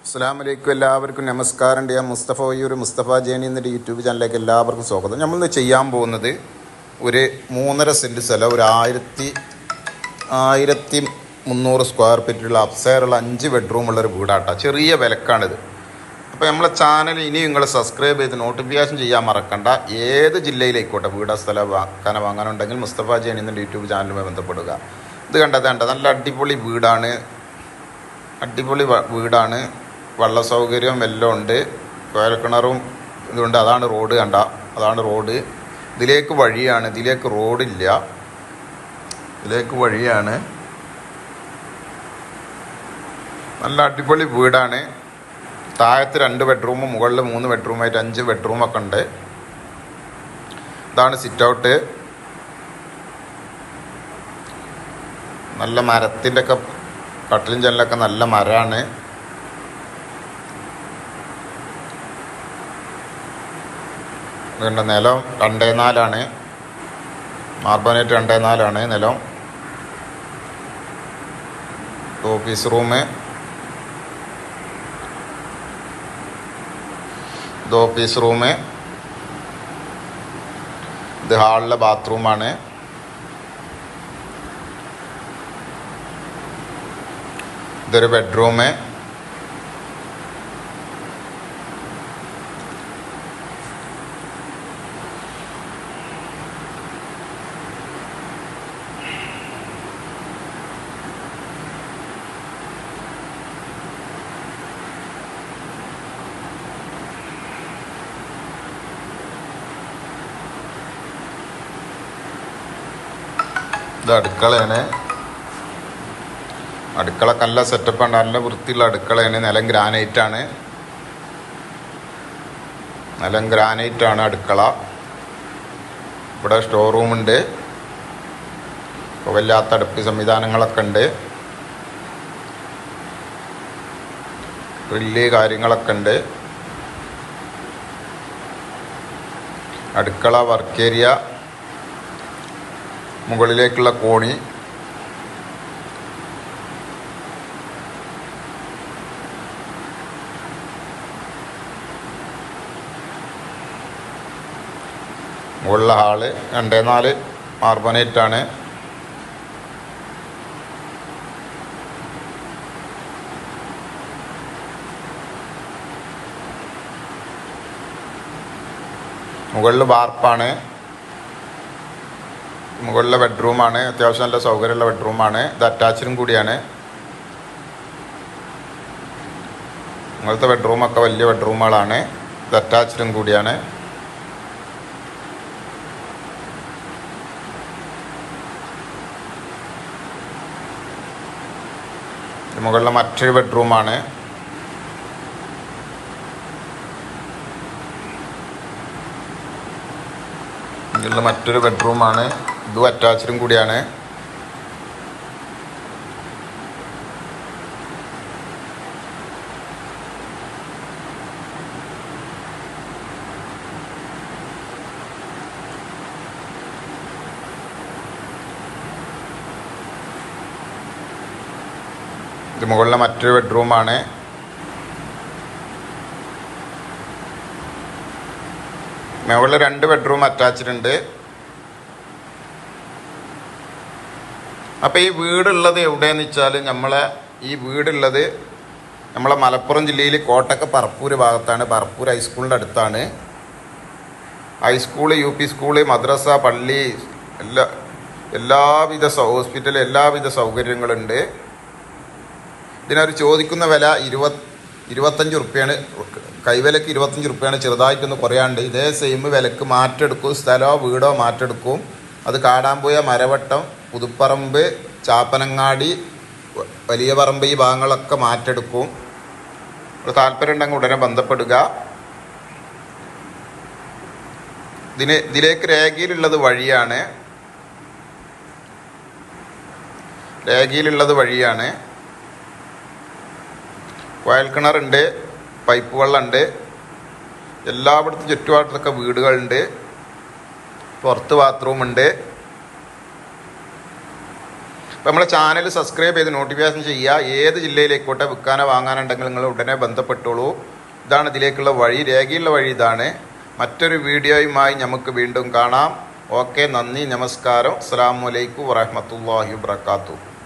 അസ്സലാമു അലൈക്കും. എല്ലാവർക്കും നമസ്കാരം. ഞാൻ മുസ്തഫ വയ്യൂർ, മുസ്തഫ ജേണി എന്നൊരു യൂട്യൂബ് ചാനലിലേക്ക് എല്ലാവർക്കും സ്വാഗതം. നമ്മളിന്ന് ചെയ്യാൻ പോകുന്നത് ഒരു 3.5 സെൻറ്റ് സ്ഥലം, ഒരു 1300 സ്ക്വയർ ഫീറ്റുള്ള അപ്സയറുള്ള 5 ബെഡ്റൂമുള്ളൊരു വീടാട്ടോ. ചെറിയ വിലക്കാണിത്. അപ്പോൾ നമ്മളെ ചാനൽ ഇനി നിങ്ങൾ സബ്സ്ക്രൈബ് ചെയ്ത് നോട്ടിഫിക്കേഷൻ ചെയ്യാൻ മറക്കണ്ട. ഏത് ജില്ലയിലേക്കോട്ടെ വീടാ സ്ഥലം വാങ്ങാനുണ്ടെങ്കിൽ മുസ്തഫ ജേണി എന്നൊരു യൂട്യൂബ് ചാനലുമായി ബന്ധപ്പെടുക. ഇത് കണ്ടത് നല്ല അടിപൊളി വീടാണ്. വെള്ള സൗകര്യം എല്ലാം ഉണ്ട്. കുഴൽക്കിണറും ഇതുണ്ട്. അതാണ് റോഡ്, അതാണ് റോഡ്. ഇതിലേക്ക് വഴിയാണ്. ഇതിലേക്ക് റോഡില്ല, ഇതിലേക്ക് വഴിയാണ്. നല്ല അടിപൊളി വീടാണ്. താഴത്ത് 2 ബെഡ്റൂമും മുകളിൽ 3 ബെഡ്റൂമായിട്ട് 5 ബെഡ്റൂമൊക്കെ ഉണ്ട്. ഇതാണ് സിറ്റ് ഔട്ട്. നല്ല മരത്തിൻ്റെ ഒക്കെ കട്ടിലും ജനലൊക്കെ നല്ല മരമാണ്. നിലം 2.4 മാർബോണേറ്റ് 2.4 നിലം. ഓഫീസ് റൂം, ഇത് ഓഫീസ് റൂം. ഇത് ഹാളിലെ ബാത്റൂമാണ്. ഇതൊരു ബെഡ്റൂം. ഇത് അടുക്കളയാണ്. അടുക്കള നല്ല സെറ്റപ്പാണ്, നല്ല വൃത്തിയുള്ള അടുക്കളയാണ്. നിലം ഗ്രാനൈറ്റാണ് അടുക്കള. ഇവിടെ സ്റ്റോർ റൂമുണ്ട്. പുകയില്ലാത്ത അടുപ്പ് സംവിധാനങ്ങളൊക്കെ ഉണ്ട്. ഗ്രില്ല് കാര്യങ്ങളൊക്കെ ഉണ്ട്. അടുക്കള, വർക്ക് ഏരിയ, മുകളിലേക്കുള്ള കോണി, മുകളിലെ ഹാള് 2.4 മാർബോണേറ്റാണ്. മുകളിൽ വാർപ്പാണ്. മുകളിലെ ബെഡ്റൂമാണ്. അത്യാവശ്യം നല്ല സൗകര്യമുള്ള ബെഡ്റൂമാണ്. ഇത് അറ്റാച്ച്ഡും കൂടിയാണ്. മുകളിലത്തെ ബെഡ്റൂമൊക്കെ വലിയ ബെഡ്റൂമുകളാണ്. ഇത് അറ്റാച്ച്ഡും കൂടിയാണ്. മുകളിലെ മറ്റൊരു ബെഡ്റൂമാണ്. മുകളിലെ മറ്റൊരു ബെഡ്റൂമാണ്. ഇതും അറ്റാച്ച്ഡും കൂടിയാണ്. ഇത് മുകളിലെ മറ്റൊരു ബെഡ്റൂമാണ്. മുകളിൽ 2 ബെഡ്റൂം അറ്റാച്ച്ഡ് ഉണ്ട്. അപ്പോൾ ഈ വീടുള്ളത് എവിടെയെന്ന് വെച്ചാൽ ഈ വീടുള്ളത് നമ്മളെ മലപ്പുറം ജില്ലയിൽ കോട്ടക്ക പറപ്പൂർ ഭാഗത്താണ്. പറപ്പൂർ ഹൈസ്കൂളിൻ്റെ അടുത്താണ്. ഹൈസ്കൂള്, UP സ്കൂള്, മദ്രസ, പള്ളി, എല്ലാവിധ ഹോസ്പിറ്റൽ, എല്ലാവിധ സൗകര്യങ്ങളുണ്ട്. ഇതിനൊരു ചോദിക്കുന്ന വില 25 റുപ്യാണ്. കൈവിലക്ക് 25 റുപ്യാണ്. ചെറുതായിട്ടൊന്ന് കുറയാണ്ട്. ഇതേ സെയിം വിലക്ക് മാറ്റെടുക്കും. സ്ഥലമോ വീടോ മാറ്റെടുക്കും. അത് കാടാമ്പുഴ, മരവട്ടം, പുതുപ്പറമ്പ്, ചാപ്പനങ്ങാടി, വലിയ പറമ്പ്, ഈ ഭാഗങ്ങളൊക്കെ മാറ്റെടുക്കും. താല്പര്യം ഉണ്ടെങ്കിൽ ഉടനെ ബന്ധപ്പെടുക. ഇതിലേക്ക് രേഖയിലുള്ളത് വഴിയാണ്. കുഴൽക്കിണറുണ്ട്, പൈപ്പ് വെള്ളമുണ്ട്. എല്ലായിടത്തും ചുറ്റുപാടത്തൊക്കെ വീടുകളുണ്ട്. പുറത്ത് ബാത്റൂമുണ്ട്. അപ്പോൾ നമ്മളെ ചാനൽ സബ്സ്ക്രൈബ് ചെയ്ത് നോട്ടിഫിക്കേഷൻ ചെയ്യുക. ഏത് ജില്ലയിലേക്കോട്ടെ വിൽക്കാനോ വാങ്ങാനുണ്ടെങ്കിൽ നിങ്ങൾ ഉടനെ ബന്ധപ്പെട്ടോളൂ. ഇതാണ് ഇതിലേക്കുള്ള വഴി, രേഖയുള്ള വഴി ഇതാണ്. മറ്റൊരു വീഡിയോയുമായി നമുക്ക് വീണ്ടും കാണാം. ഓക്കെ, നന്ദി, നമസ്കാരം. അസ്സലാമു അലൈക്കും വറഹ്മത്തുള്ളാഹി വബറകാതുഹു.